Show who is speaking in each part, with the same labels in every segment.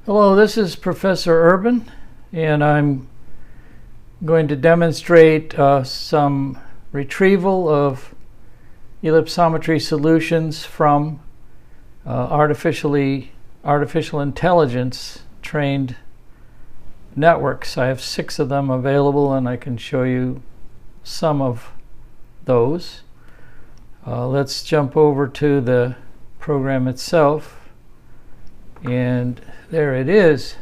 Speaker 1: Hello, this is Professor Urban, and I'm going to demonstrate some retrieval of ellipsometry solutions from artificial intelligence trained networks. I have 6 of them available, and I can show you some of those. Let's jump over to the program itself, and there it is,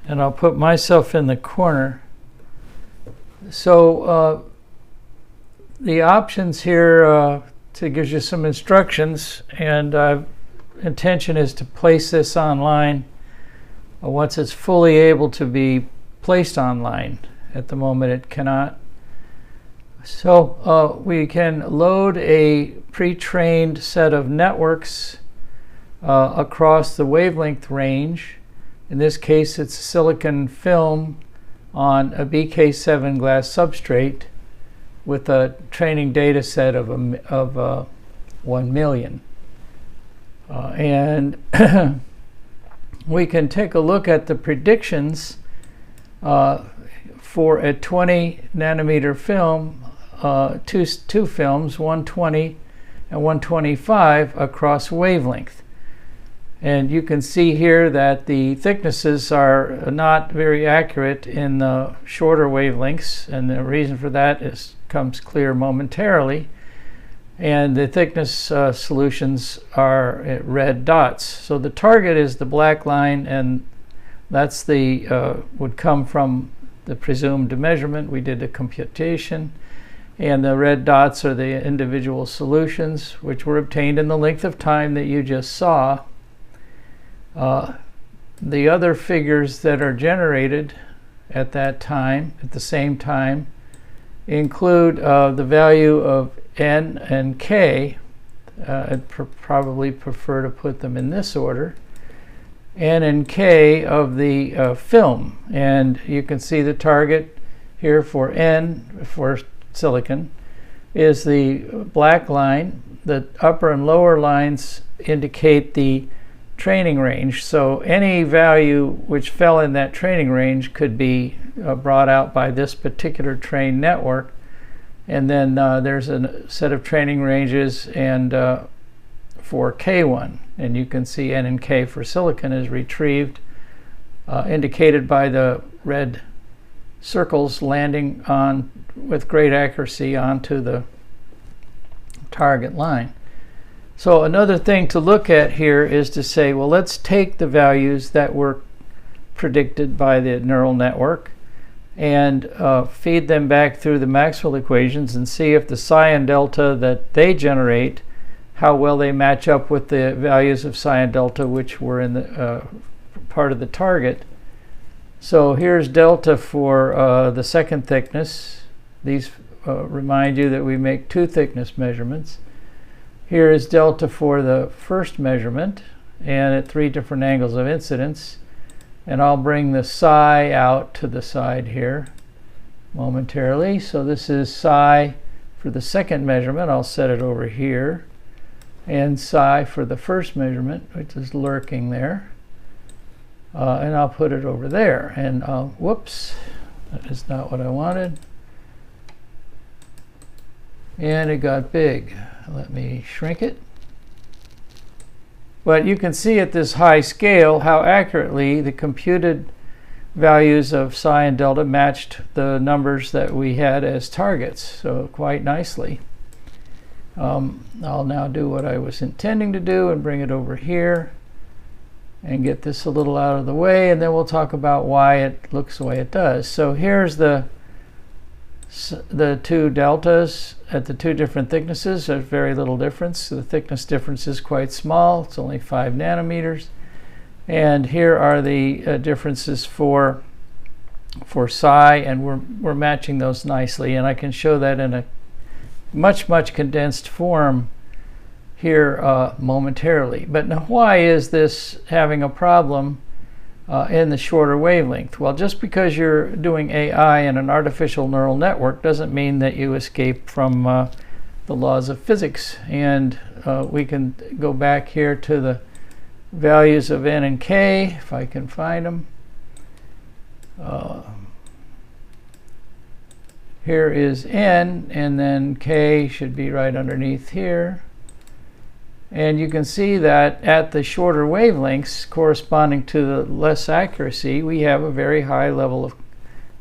Speaker 1: and I'll put myself in the corner. So the options here to give you some instructions, and intention is to place this online once it's fully able to be placed online. At the moment it cannot. So we can load a pre-trained set of networks across the wavelength range. In this case, it's silicon film on a BK7 glass substrate with a training data set of 1 million. And we can take a look at the predictions for a 20 nanometer film, two films, 120 and 125 across wavelength. And you can see here that the thicknesses are not very accurate in the shorter wavelengths, and the reason for that comes clear momentarily. And the thickness solutions are red dots. So the target is the black line, and that's the would come from the presumed measurement. We did a computation, and the red dots are the individual solutions which were obtained in the length of time that you just saw. The other figures that are generated at that time, at the same time, include the value of N and K. I'd probably prefer to put them in this order. N and K of the film. And you can see the target here for N, for silicon, is the black line. The upper and lower lines indicate the training range, so any value which fell in that training range could be brought out by this particular trained network. And then there's a set of training ranges and for K1, and you can see N and K for silicon is retrieved, indicated by the red circles landing on with great accuracy onto the target line. So another thing to look at here is to say, well, let's take the values that were predicted by the neural network and feed them back through the Maxwell equations and see if the psi and delta that they generate, how well they match up with the values of psi and delta which were in the part of the target. So here's delta for the second thickness. These remind you that we make 2 thickness measurements. Here is delta for the first measurement, and at 3 different angles of incidence. And I'll bring the psi out to the side here momentarily. So this is psi for the second measurement. I'll set it over here. And psi for the first measurement, which is lurking there. And I'll put it over there. And whoops, that is not what I wanted. And it got big. Let me shrink it. But you can see at this high scale how accurately the computed values of psi and delta matched the numbers that we had as targets, so quite nicely. I'll now do what I was intending to do and bring it over here and get this a little out of the way, and then we'll talk about why it looks the way it does. So here's the 2 deltas at the 2 different thicknesses. There's very little difference. The thickness difference is quite small. It's only 5 nanometers. And here are the differences for psi, and we're matching those nicely. And I can show that in a much condensed form here momentarily. But now, why is this having a problem in the shorter wavelength? Well, just because you're doing AI in an artificial neural network doesn't mean that you escape from the laws of physics. And we can go back here to the values of n and k, if I can find them. Here is n, and then k should be right underneath here. And you can see that at the shorter wavelengths corresponding to the less accuracy, we have a very high level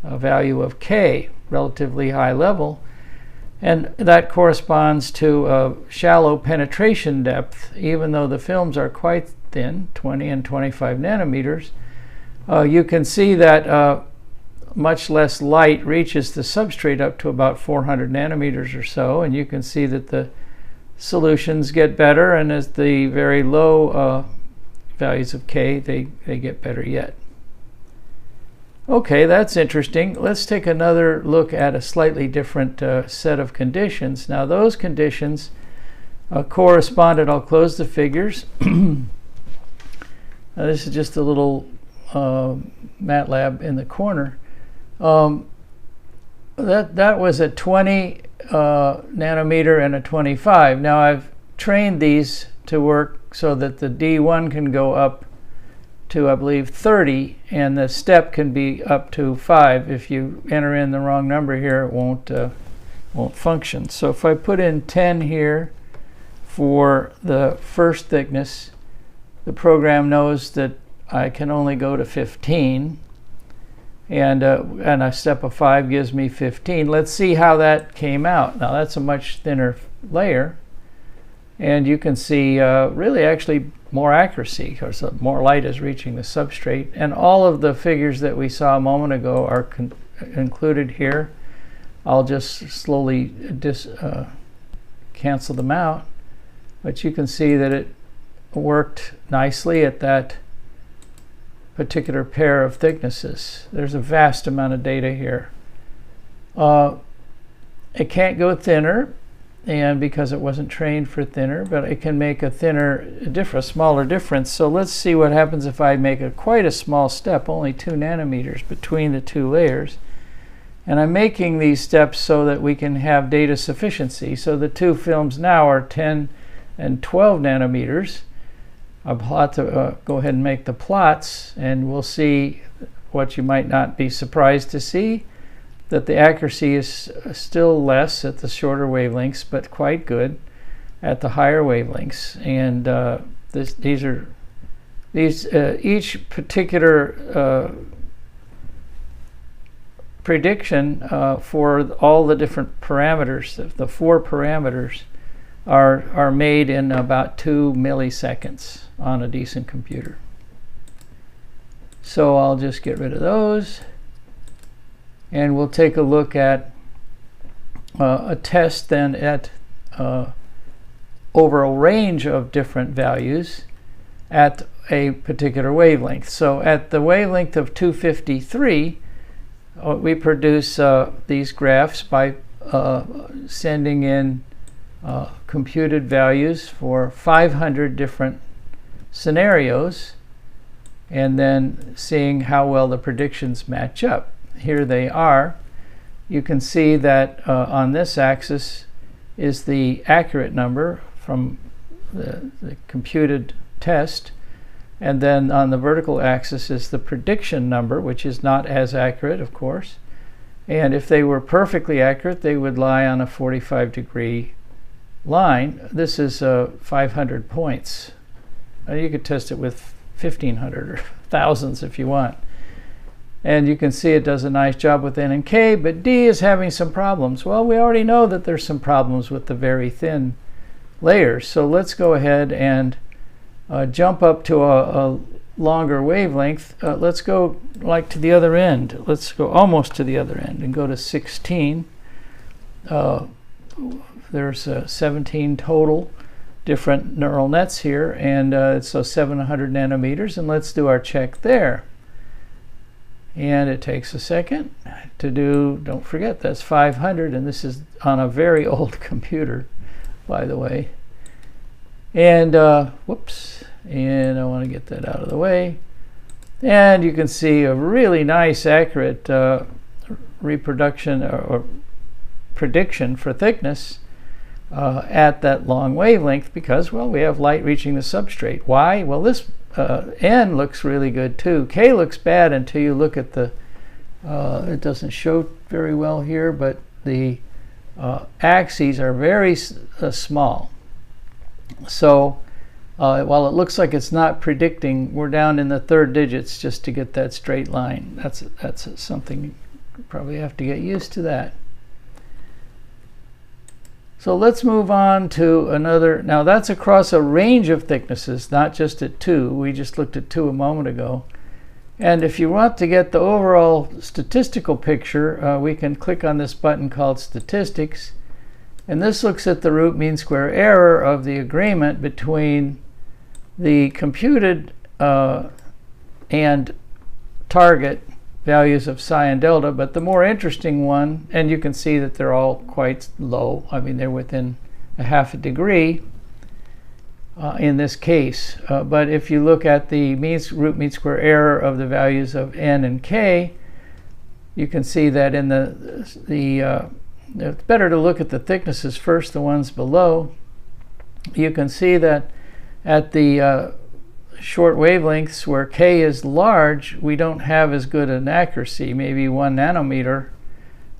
Speaker 1: of value of k, relatively high level. And that corresponds to a shallow penetration depth. Even though the films are quite thin, 20 and 25 nanometers, you can see that much less light reaches the substrate up to about 400 nanometers or so, and you can see that the solutions get better, and as the very low values of k, they get better yet. Okay, that's interesting. Let's take another look at a slightly different set of conditions. Now those conditions corresponded, I'll close the figures. This is just a little MATLAB in the corner. That was a 20 nanometer and a 25. Now I've trained these to work so that the D1 can go up to, I believe, 30, and the step can be up to 5. If you enter in the wrong number here, it won't function. So if I put in 10 here for the first thickness, the program knows that I can only go to 15, and a step of 5 gives me 15. Let's see how that came out. Now that's a much thinner layer, and you can see really actually more accuracy, because more light is reaching the substrate. And all of the figures that we saw a moment ago are included here. I'll just slowly cancel them out, but you can see that it worked nicely at that particular pair of thicknesses. There's a vast amount of data here. It can't go thinner, and because it wasn't trained for thinner, but it can make a smaller difference. So let's see what happens if I make quite a small step, only 2 nanometers between the two layers. And I'm making these steps so that we can have data sufficiency. So the two films now are 10 and 12 nanometers. I'll have to go ahead and make the plots, and we'll see what you might not be surprised to see, that the accuracy is still less at the shorter wavelengths, but quite good at the higher wavelengths. And each particular prediction for all the different parameters, the 4 parameters, are made in about 2 milliseconds on a decent computer. So I'll just get rid of those, and we'll take a look at a test then at over a range of different values at a particular wavelength. So at the wavelength of 253, we produce these graphs by sending in computed values for 500 different scenarios, and then seeing how well the predictions match up. Here they are. You can see that on this axis is the accurate number from the computed test, and then on the vertical axis is the prediction number, which is not as accurate, of course. And if they were perfectly accurate, they would lie on a 45-degree line. This is 500 points. You could test it with 1,500 or thousands if you want. And you can see it does a nice job with N and K, but D is having some problems. Well, we already know that there's some problems with the very thin layers. So let's go ahead and jump up to a longer wavelength. Let's go like to the other end. Let's go almost to the other end and go to 16. There's 17 total different neural nets here, and so 700 nanometers, and let's do our check there. And it takes a second to do, don't forget, that's 500, and this is on a very old computer, by the way. And whoops, and I want to get that out of the way. And you can see a really nice, accurate reproduction or prediction for thickness at that long wavelength because, well, we have light reaching the substrate. Why? Well, this N looks really good too. K looks bad until you look at the, it doesn't show very well here, but the axes are very small. So while it looks like it's not predicting, we're down in the third digits just to get that straight line. That's something you probably have to get used to that. So let's move on to another. Now that's across a range of thicknesses, not just at 2. We just looked at 2 a moment ago. And if you want to get the overall statistical picture, we can click on this button called Statistics. And this looks at the root mean square error of the agreement between the computed and target values of psi and delta. But the more interesting one, and you can see that they're all quite low. I mean, they're within a half a degree in this case. But if you look at the root mean square error of the values of n and k, you can see that in it's better to look at the thicknesses first, the ones below. You can see that at the short wavelengths where k is large, we don't have as good an accuracy, maybe 1 nanometer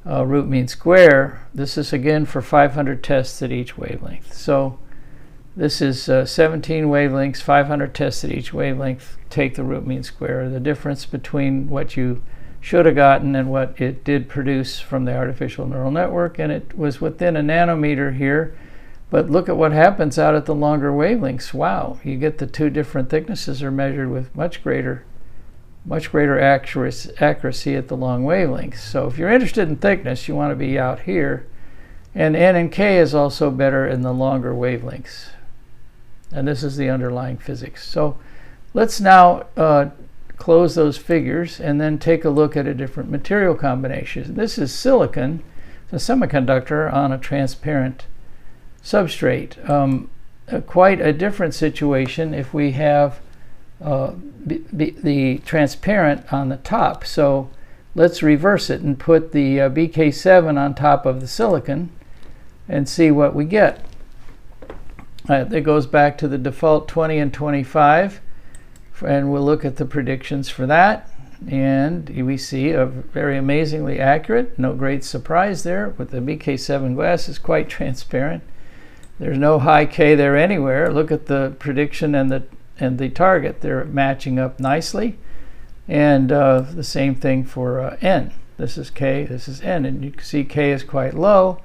Speaker 1: root mean square. This is again for 500 tests at each wavelength. So this is 17 wavelengths, 500 tests at each wavelength. Take the root mean square. The difference between what you should have gotten and what it did produce from the artificial neural network, and it was within a nanometer here. But look at what happens out at the longer wavelengths. Wow, you get the 2 different thicknesses are measured with much greater accuracy at the long wavelengths. So if you're interested in thickness, you want to be out here. And n and k is also better in the longer wavelengths. And this is the underlying physics. So let's now close those figures and then take a look at a different material combination. This is silicon, a semiconductor on a transparent substrate. Quite a different situation if we have the transparent on the top. So let's reverse it and put the BK7 on top of the silicon and see what we get. That goes back to the default 20 and 25, and we'll look at the predictions for that. And we see a very amazingly accurate, no great surprise there, with the BK7 glass is quite transparent. There's no high K there anywhere. Look at the prediction and the target. They're matching up nicely. And the same thing for N. This is K, this is N, and you can see K is quite low,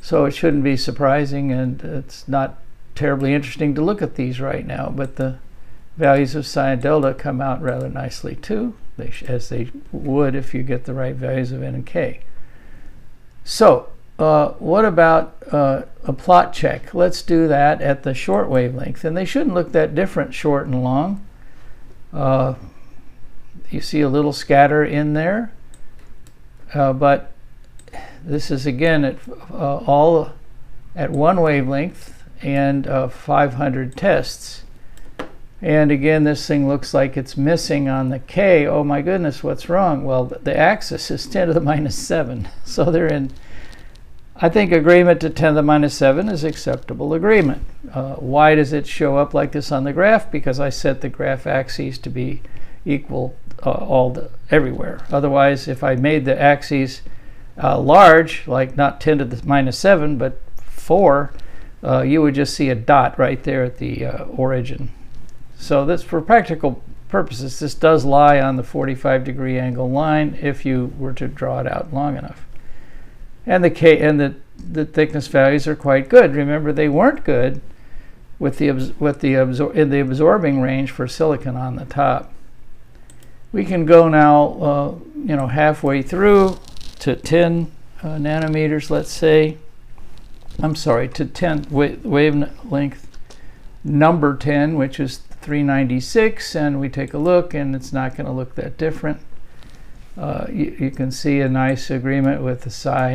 Speaker 1: so it shouldn't be surprising, and it's not terribly interesting to look at these right now, but the values of psi and delta come out rather nicely too, as they would if you get the right values of N and K. So what about a plot check? Let's do that at the short wavelength, and they shouldn't look that different short and long. You see a little scatter in there, but this is again at all at 1 wavelength and 500 tests. And again, this thing looks like it's missing on the K. Oh my goodness, what's wrong? Well, the axis is 10 to the minus 7. So they're in, I think, agreement to 10 to the minus 7 is acceptable agreement. Why does it show up like this on the graph? Because I set the graph axes to be equal everywhere. Otherwise, if I made the axes large, like not 10 to the minus 7, but 4, you would just see a dot right there at the origin. So this, for practical purposes, this does lie on the 45-degree angle line if you were to draw it out long enough. And the K and the thickness values are quite good. Remember, they weren't good with in the absorbing range for silicon on the top. We can go now, halfway through to 10 nanometers, let's say. I'm sorry, to 10 wavelength number 10, which is 396, and we take a look, and it's not going to look that different. You can see a nice agreement with the psi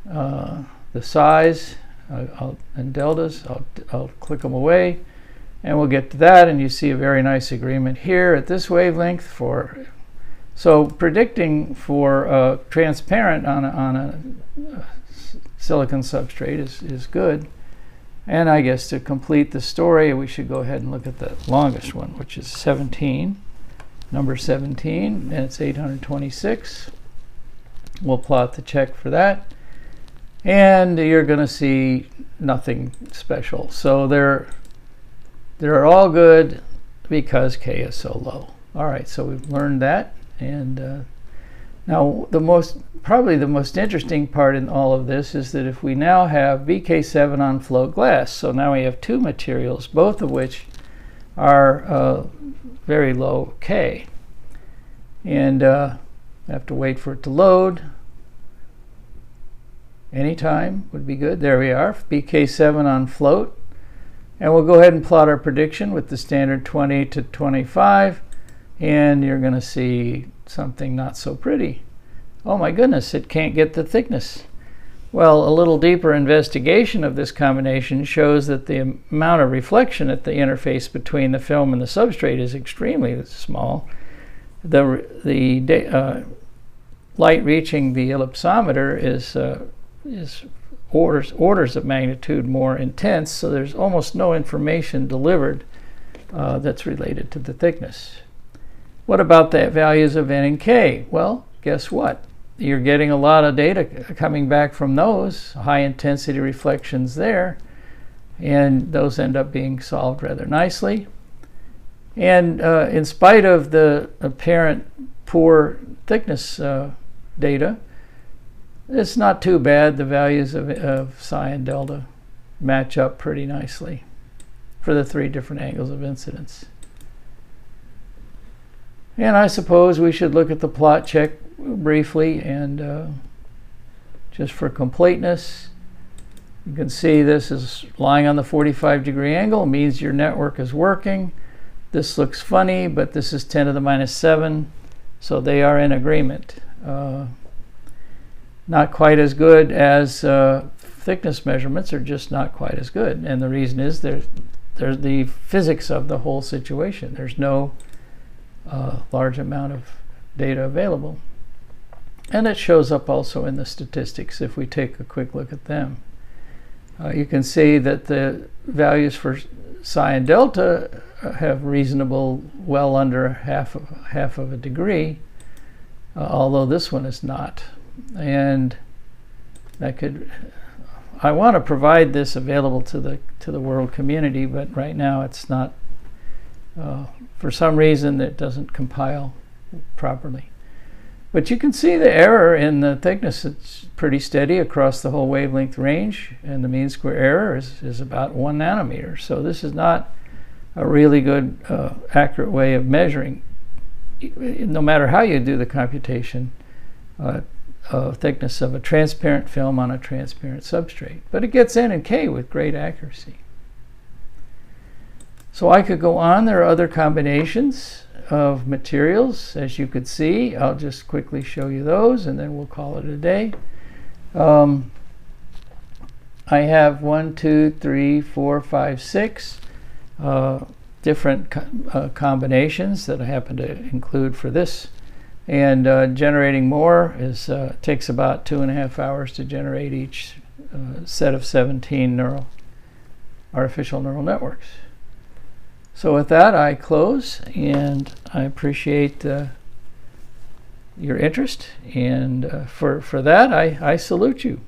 Speaker 1: and the size and deltas. I'll click them away, and we'll get to that, and you see a very nice agreement here at this wavelength for. So predicting for transparent on a silicon substrate is good. And I guess to complete the story, we should go ahead and look at the longest one, which is 17, number 17, and it's 826. We'll plot the check for that. And you're going to see nothing special. So they're all good because K is so low. All right, so we've learned that. And now probably the most interesting part in all of this is that if we now have BK7 on float glass, so now we have two materials, both of which are very low K. And I have to wait for it to load. Anytime would be good. There we are, BK7 on float. And we'll go ahead and plot our prediction with the standard 20 to 25. And you're going to see something not so pretty. Oh my goodness, it can't get the thickness. Well, a little deeper investigation of this combination shows that the amount of reflection at the interface between the film and the substrate is extremely small. The light reaching the ellipsometer is orders of magnitude more intense, so there's almost no information delivered that's related to the thickness. What about the values of N and K? Well, guess what? You're getting a lot of data coming back from those, high intensity reflections there, and those end up being solved rather nicely. And in spite of the apparent poor thickness data, it's not too bad. The values of psi and delta match up pretty nicely for the three different angles of incidence. And I suppose we should look at the plot check briefly, and just for completeness, you can see this is lying on the 45-degree angle, means your network is working. This looks funny, but this is 10 to the minus 7, so they are in agreement. Not quite as good as thickness measurements are just not quite as good, and the reason is there's the physics of the whole situation. There's no large amount of data available. And it shows up also in the statistics if we take a quick look at them. You can see that the values for psi and delta have reasonable, well under half of a degree, although this one is not. And I want to provide this available to the world community, but right now it's not. For some reason it doesn't compile properly. But you can see the error in the thickness. It's pretty steady across the whole wavelength range, and the mean square error is about 1 nanometer. So this is not a really good accurate way of measuring, no matter how you do the computation, thickness of a transparent film on a transparent substrate. But it gets N and K with great accuracy. So I could go on. There are other combinations of materials, as you could see. I'll just quickly show you those, and then we'll call it a day. I have 1, 2, 3, 4, 5, 6 different combinations that I happen to include for this. And generating more takes about 2.5 hours to generate each set of 17 artificial neural networks. So with that, I close, and I appreciate your interest, and for that, I salute you.